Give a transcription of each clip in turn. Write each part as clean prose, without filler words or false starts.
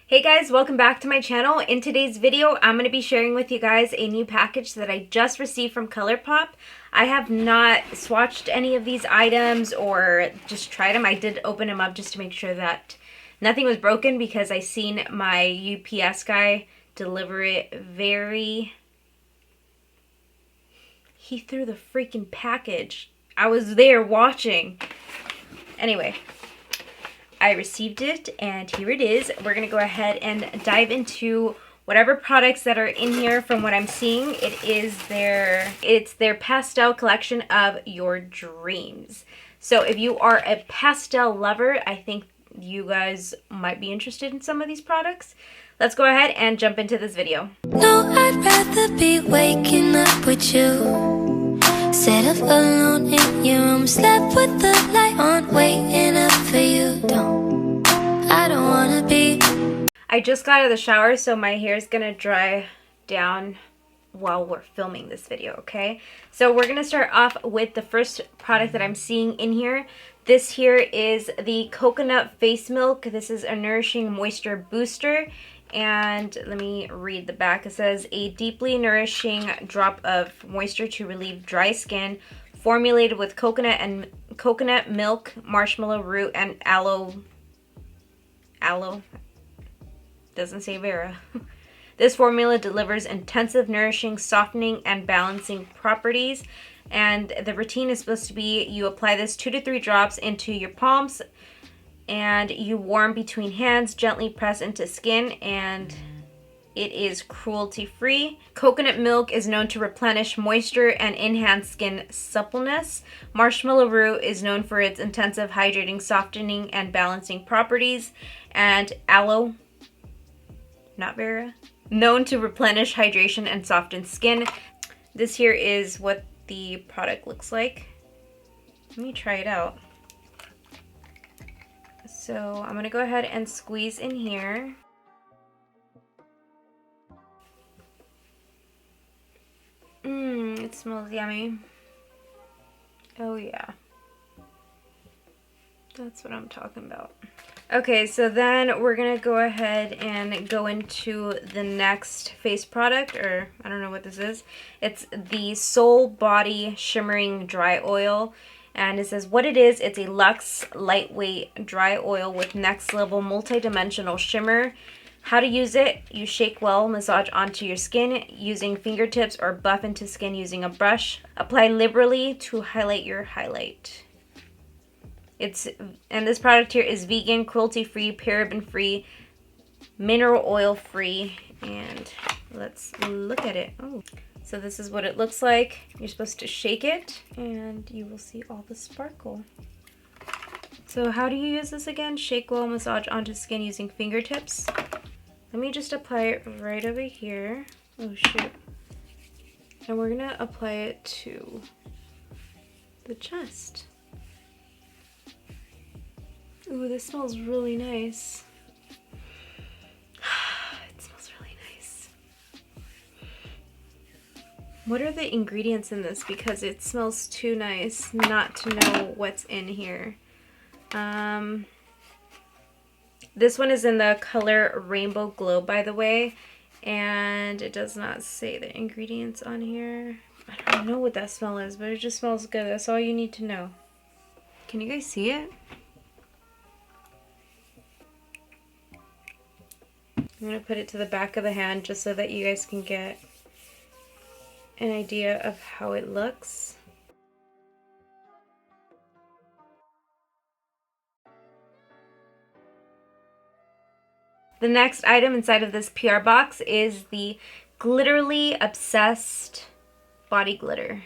Hey guys, welcome back to my channel. In today's video, I'm going to be sharing with you guys a new package that I just received from Colourpop. I have not swatched any of these items or just tried them. I did open them up just to make sure that nothing was broken because I seen my UPS guy deliver it He threw the freaking package. I was there watching. Anyway, I received it and here it is. We're gonna go ahead and dive into whatever products that are in here. From what I'm seeing, it's their pastel collection of your dreams. So if you are a pastel lover, I think you guys might be interested in some of these products. Let's go ahead and jump into this video. No, I'd rather be waking up with you, set up alone in your room, slept with the light on, waiting up for you. I don't wanna be. I just got out of the shower, so my hair is gonna dry down while we're filming this video, okay? So we're gonna start off with the first product that I'm seeing in here. This here is the Coconut Face Milk. This is a nourishing moisture booster. And let me read the back. It says, a deeply nourishing drop of moisture to relieve dry skin, formulated with coconut milk, marshmallow root, and aloe. Doesn't say Vera. This formula delivers intensive, nourishing, softening, and balancing properties. And the routine is supposed to be, you apply this 2 to 3 drops into your palms, and you warm between hands, gently press into skin, and it is cruelty-free. Coconut milk is known to replenish moisture and enhance skin suppleness. Marshmallow root is known for its intensive hydrating, softening, and balancing properties. And aloe, not Vera, known to replenish hydration and soften skin. This here is what the product looks like. Let me try it out. So I'm gonna go ahead and squeeze in here. It smells yummy. Oh yeah. That's what I'm talking about. Okay, so then we're gonna go ahead and go into the next face product, or I don't know what this is. It's the Soul Body Shimmering Dry Oil. And it says what it is. It's a luxe lightweight dry oil with next level multi-dimensional shimmer. How to use it: you shake well, massage onto your skin using fingertips, or buff into skin using a brush. Apply liberally to highlight your highlight. And this product here is vegan, cruelty-free, paraben-free, mineral oil-free, and let's look at it. Oh. So this is what it looks like. You're supposed to shake it and you will see all the sparkle. So how do you use this again? Shake well, massage onto skin using fingertips. Let me just apply it right over here. Oh shoot. And we're gonna apply it to the chest. Ooh, this smells really nice. What are the ingredients in this? Because it smells too nice not to know what's in here. This one is in the color Rainbow Glow, by the way. And it does not say the ingredients on here. I don't know what that smell is, but it just smells good. That's all you need to know. Can you guys see it? I'm going to put it to the back of the hand just so that you guys can get an idea of how it looks. The next item inside of this PR box is the Glitterly Obsessed Body Glitter.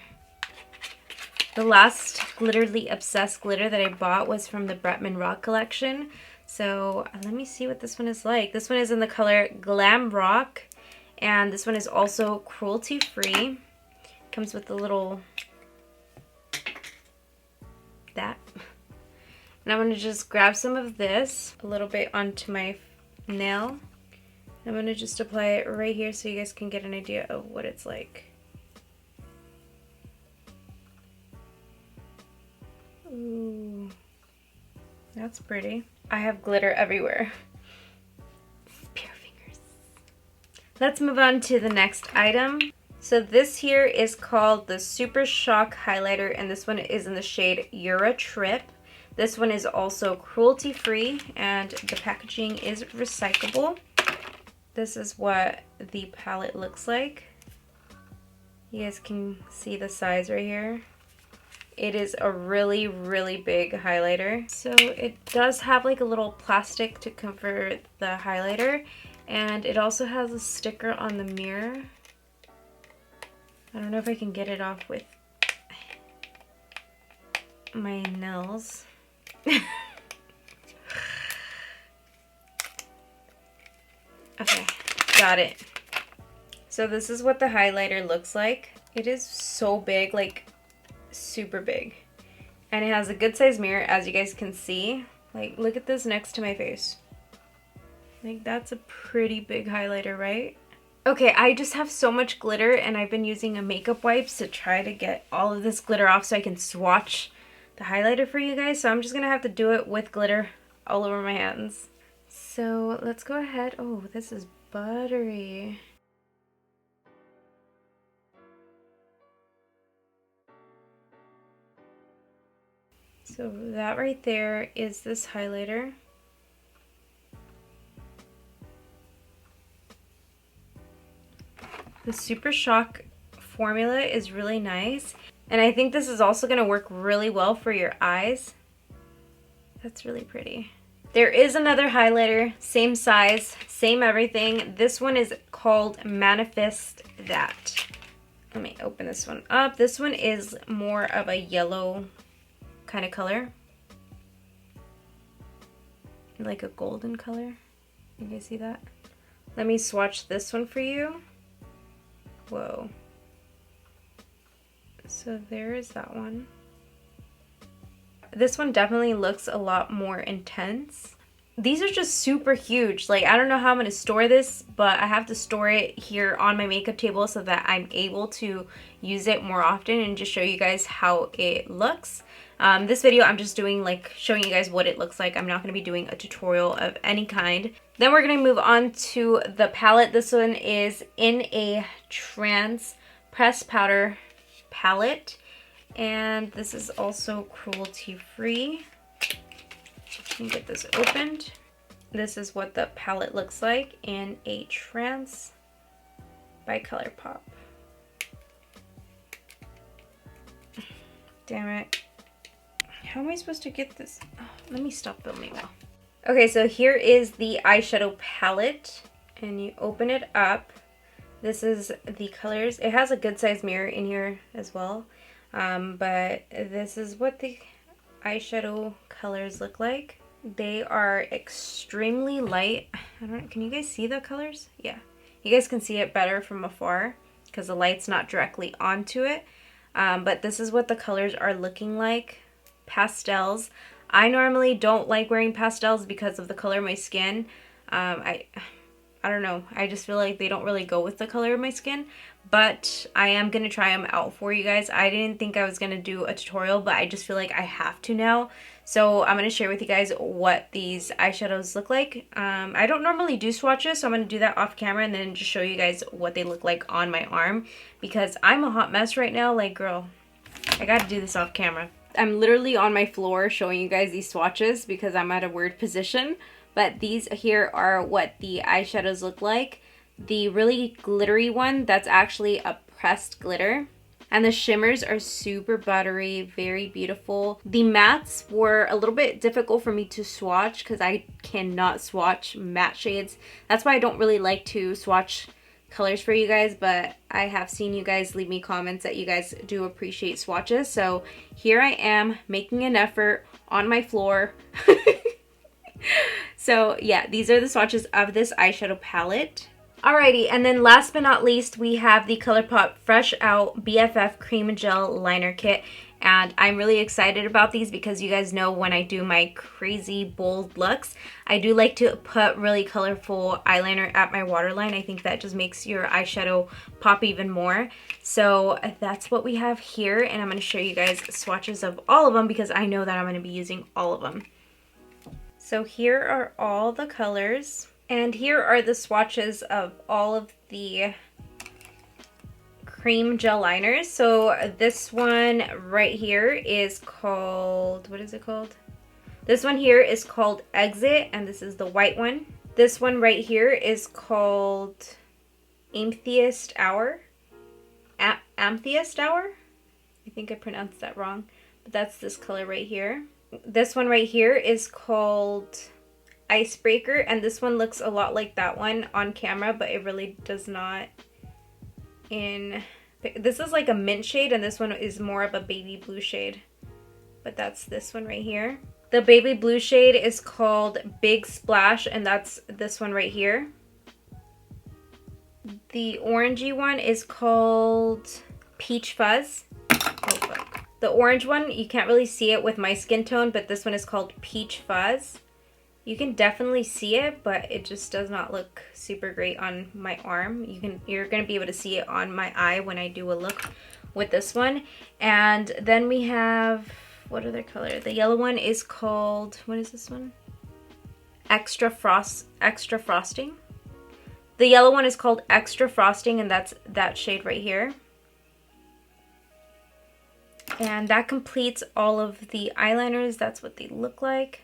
The last Glitterly Obsessed glitter that I bought was from the Bretman Rock collection. So let me see what this one is like. This one is in the color Glam Rock. And this one is also cruelty-free. Comes with a little, that. And I'm going to just grab some of this, a little bit onto my nail. I'm going to just apply it right here so you guys can get an idea of what it's like. Ooh, that's pretty. I have glitter everywhere. let's move on to the next item. So this here is called the Super Shock Highlighter, and this one is in the shade Euro Trip. This one is also cruelty-free, and the packaging is recyclable. This is what the palette looks like. You guys can see the size right here. It is a really, really big highlighter. So it does have like a little plastic to cover the highlighter, and it also has a sticker on the mirror. I don't know if I can get it off with my nails. Okay, got it. So this is what the highlighter looks like. It is so big, like super big. And it has a good size mirror, as you guys can see. Like, look at this next to my face. Like, that's a pretty big highlighter, right? Okay, I just have so much glitter, and I've been using a makeup wipes to try to get all of this glitter off so I can swatch the highlighter for you guys. So I'm just gonna have to do it with glitter all over my hands. So let's go ahead. Oh, this is buttery. So that right there is this highlighter. The Super Shock formula is really nice. And I think this is also going to work really well for your eyes. That's really pretty. There is another highlighter, same size, same everything. This one is called Manifest That. Let me open this one up. This one is more of a yellow kind of color. Like a golden color. You guys see that? Let me swatch this one for you. Whoa. So there is that one. This one definitely looks a lot more intense. These are just super huge. Like, I don't know how I'm going to store this, but I have to store it here on my makeup table so that I'm able to use it more often and just show you guys how it looks. This video I'm just doing like showing you guys what it looks like. I'm not going to be doing a tutorial of any kind. Then we're going to move on to the palette. This one is in a Trance Pressed Powder palette, and this is also cruelty free. You can get this opened. This is what the palette looks like in a Trance by Colourpop. Damn it. How am I supposed to get this? Oh, let me stop filming now. Okay, so here is the eyeshadow palette, and you open it up. This is the colors. It has a good size mirror in here as well, but this is what the eyeshadow colors look like. They are extremely light. Can you guys see the colors? Yeah, you guys can see it better from afar because the light's not directly onto it, but this is what the colors are looking like. Pastels. I normally don't like wearing pastels because of the color of my skin. I don't know. I just feel like they don't really go with the color of my skin. But I am going to try them out for you guys. I didn't think I was going to do a tutorial, but I just feel like I have to now. So I'm going to share with you guys what these eyeshadows look like. I don't normally do swatches, so I'm going to do that off camera and then just show you guys what they look like on my arm. Because I'm a hot mess right now. Like, girl, I got to do this off camera. I'm literally on my floor showing you guys these swatches because I'm at a weird position. But these here are what the eyeshadows look like. The really glittery one, that's actually a pressed glitter. And the shimmers are super buttery, very beautiful. The mattes were a little bit difficult for me to swatch because I cannot swatch matte shades. That's why I don't really like to swatch colors for you guys, but I have seen you guys leave me comments that you guys do appreciate swatches. So here I am making an effort on my floor. So yeah, these are the swatches of this eyeshadow palette. Alrighty, and then last but not least, we have the Colourpop Fresh Out BFF Cream and Gel Liner Kit. And I'm really excited about these because you guys know when I do my crazy bold looks, I do like to put really colorful eyeliner at my waterline. I think that just makes your eyeshadow pop even more. So that's what we have here, and I'm going to show you guys swatches of all of them because I know that I'm going to be using all of them. So here are all the colors. And here are the swatches of all of the cream gel liners. So this one right here is called, what is it called? This one here is called Exit, and this is the white one. This one right here is called Amethyst Hour. Amethyst Hour? I think I pronounced that wrong, but that's this color right here. This one right here is called Icebreaker, and this one looks a lot like that one on camera, but it really does not. This is like a mint shade, and this one is more of a baby blue shade, but that's this one right here. The baby blue shade is called Big Splash, and that's this one right here. The orangey one is called Peach Fuzz. Oh, fuck. The orange one, you can't really see it with my skin tone, but this one is called Peach Fuzz. You can definitely see it, but it just does not look super great on my arm. You're gonna be able to see it on my eye when I do a look with this one. And then we have, what other color? The yellow one is called, what is this one? Extra Frosting. The yellow one is called Extra Frosting, and that's that shade right here. And that completes all of the eyeliners. That's what they look like.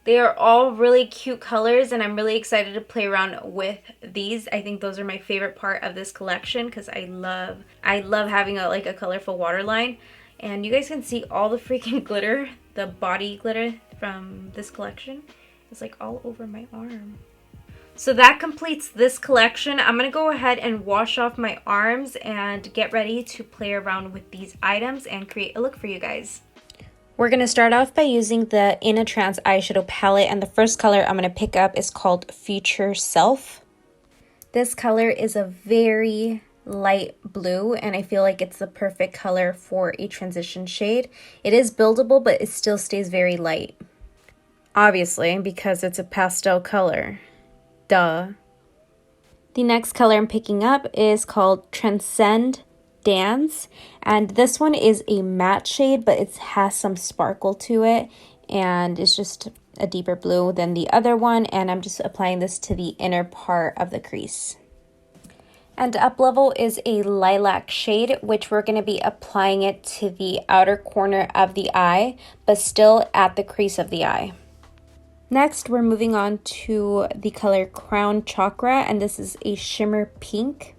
They are all really cute colors, and I'm really excited to play around with these. I think those are my favorite part of this collection because I love having a colorful waterline. And you guys can see all the freaking glitter, the body glitter from this collection. It's like all over my arm. So that completes this collection. I'm going to go ahead and wash off my arms and get ready to play around with these items and create a look for you guys. We're going to start off by using the In a Trance Eyeshadow palette, and the first color I'm going to pick up is called Future Self. This color is a very light blue, and I feel like it's the perfect color for a transition shade. It is buildable, but it still stays very light. Obviously, because it's a pastel color. Duh. The next color I'm picking up is called Transcend Dance, and this one is a matte shade, but it has some sparkle to it, and it's just a deeper blue than the other one, and I'm just applying this to the inner part of the crease. And up level is a lilac shade, which we're going to be applying it to the outer corner of the eye, but still at the crease of the eye. Next, we're moving on to the color Crown Chakra, and this is a shimmer pink.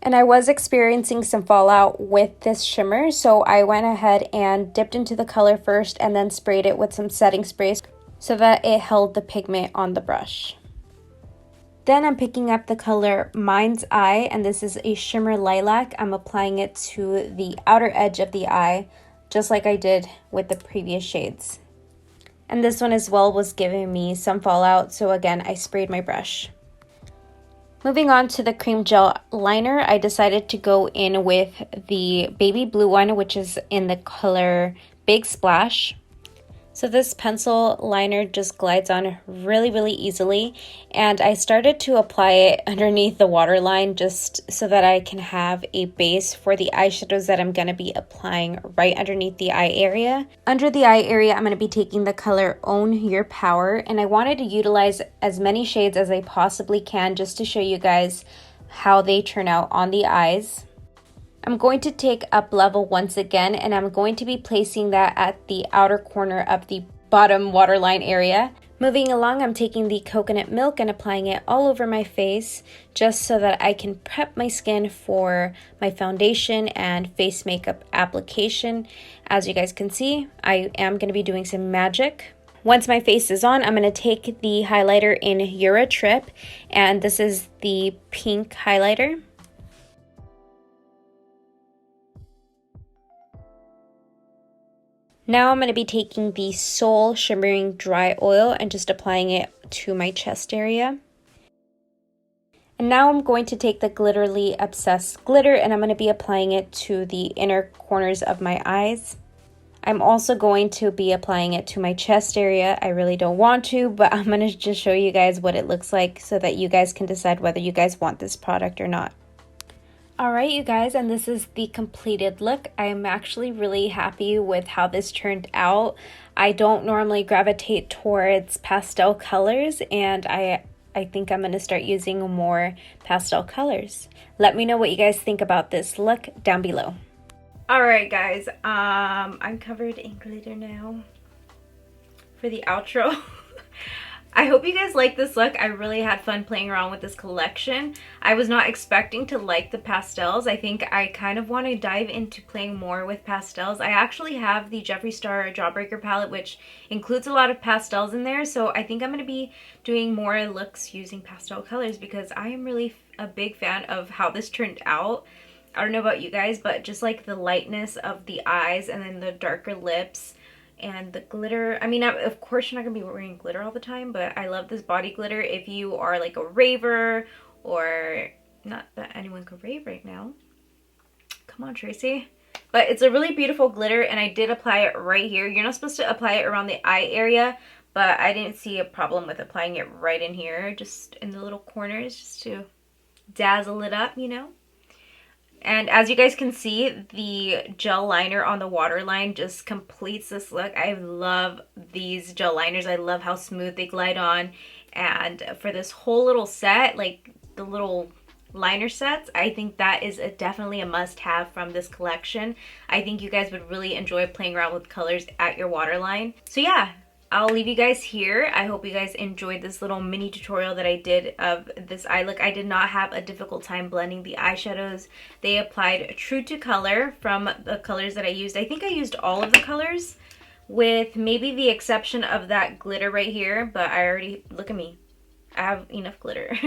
And I was experiencing some fallout with this shimmer, so I went ahead and dipped into the color first and then sprayed it with some setting sprays so that it held the pigment on the brush. Then I'm picking up the color Mind's Eye, and this is a shimmer lilac. I'm applying it to the outer edge of the eye, just like I did with the previous shades. And this one as well was giving me some fallout, so again, I sprayed my brush. Moving on to the cream gel liner, I decided to go in with the baby blue one, which is in the color Big Splash. So this pencil liner just glides on really, really easily, and I started to apply it underneath the waterline just so that I can have a base for the eyeshadows that I'm going to be applying right underneath the eye area. Under the eye area, I'm going to be taking the color Own Your Power, and I wanted to utilize as many shades as I possibly can just to show you guys how they turn out on the eyes. I'm going to take up level once again, and I'm going to be placing that at the outer corner of the bottom waterline area. Moving along, I'm taking the coconut milk and applying it all over my face just so that I can prep my skin for my foundation and face makeup application. As you guys can see, I am going to be doing some magic. Once my face is on, I'm going to take the highlighter in Eurotrip, and this is the pink highlighter. Now I'm going to be taking the Soul Shimmering Dry Oil and just applying it to my chest area. And now I'm going to take the Glitterly Obsessed Glitter, and I'm going to be applying it to the inner corners of my eyes. I'm also going to be applying it to my chest area. I really don't want to, but I'm going to just show you guys what it looks like so that you guys can decide whether you guys want this product or not. Alright you guys, and this is the completed look. I am actually really happy with how this turned out. I don't normally gravitate towards pastel colors, and I I think I'm going to start using more pastel colors. Let me know what you guys think about this look down below. Alright guys, I'm covered in glitter now for the outro. I hope you guys like this look. I really had fun playing around with this collection. I was not expecting to like the pastels. I think I kind of want to dive into playing more with pastels. I actually have the Jeffree Star Jawbreaker palette, which includes a lot of pastels in there. So I think I'm going to be doing more looks using pastel colors because I am really a big fan of how this turned out. I don't know about you guys, but just like the lightness of the eyes and then the darker lips. And the glitter, I mean, of course you're not going to be wearing glitter all the time, but I love this body glitter if you are like a raver, or not that anyone could rave right now. Come on, Tracy. But it's a really beautiful glitter, and I did apply it right here. You're not supposed to apply it around the eye area, but I didn't see a problem with applying it right in here, just in the little corners, just to dazzle it up, you know? And as you guys can see, the gel liner on the waterline just completes this look. I love these gel liners. I love how smooth they glide on. And for this whole little set, like the little liner sets, I think that is definitely a must-have from this collection. I think you guys would really enjoy playing around with colors at your waterline. So yeah, I'll leave you guys here. I hope you guys enjoyed this little mini tutorial that I did of this eye look. I did not have a difficult time blending the eyeshadows. They applied true to color from the colors that I used. I think I used all of the colors with maybe the exception of that glitter right here, but I already, look at me, I have enough glitter.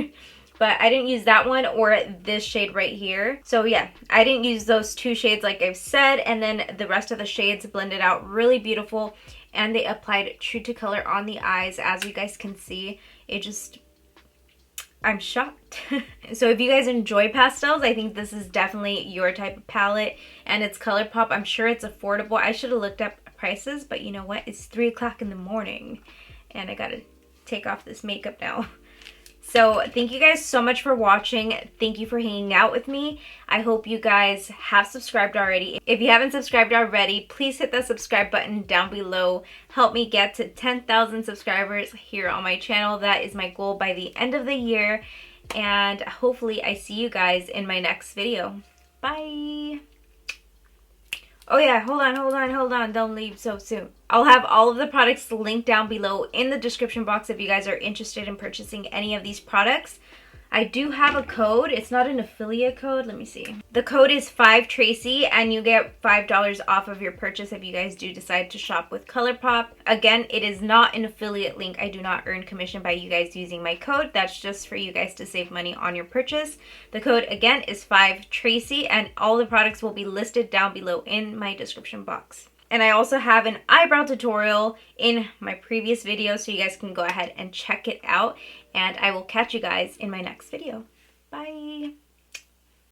But I didn't use that one or this shade right here. So yeah, I didn't use those two shades like I've said, and then the rest of the shades blended out really beautiful. And they applied true to color on the eyes, as you guys can see. It just, I'm shocked. So if you guys enjoy pastels, I think this is definitely your type of palette. And it's Colourpop. I'm sure it's affordable. I should have looked up prices, but you know what? It's 3 o'clock in the morning. And I gotta take off this makeup now. So thank you guys so much for watching. Thank you for hanging out with me. I hope you guys have subscribed already. If you haven't subscribed already, please hit the subscribe button down below. Help me get to 10,000 subscribers here on my channel. That is my goal by the end of the year. And hopefully I see you guys in my next video. Bye. Oh yeah, hold on. Don't leave so soon. I'll have all of the products linked down below in the description box if you guys are interested in purchasing any of these products. I do have a code. It's not an affiliate code. Let me see. The code is 5Tracey, and you get $5 off of your purchase if you guys do decide to shop with Colourpop. Again, it is not an affiliate link. I do not earn commission by you guys using my code. That's just for you guys to save money on your purchase. The code, again, is 5Tracey, and all the products will be listed down below in my description box. And I also have an eyebrow tutorial in my previous video, so you guys can go ahead and check it out. And I will catch you guys in my next video. Bye!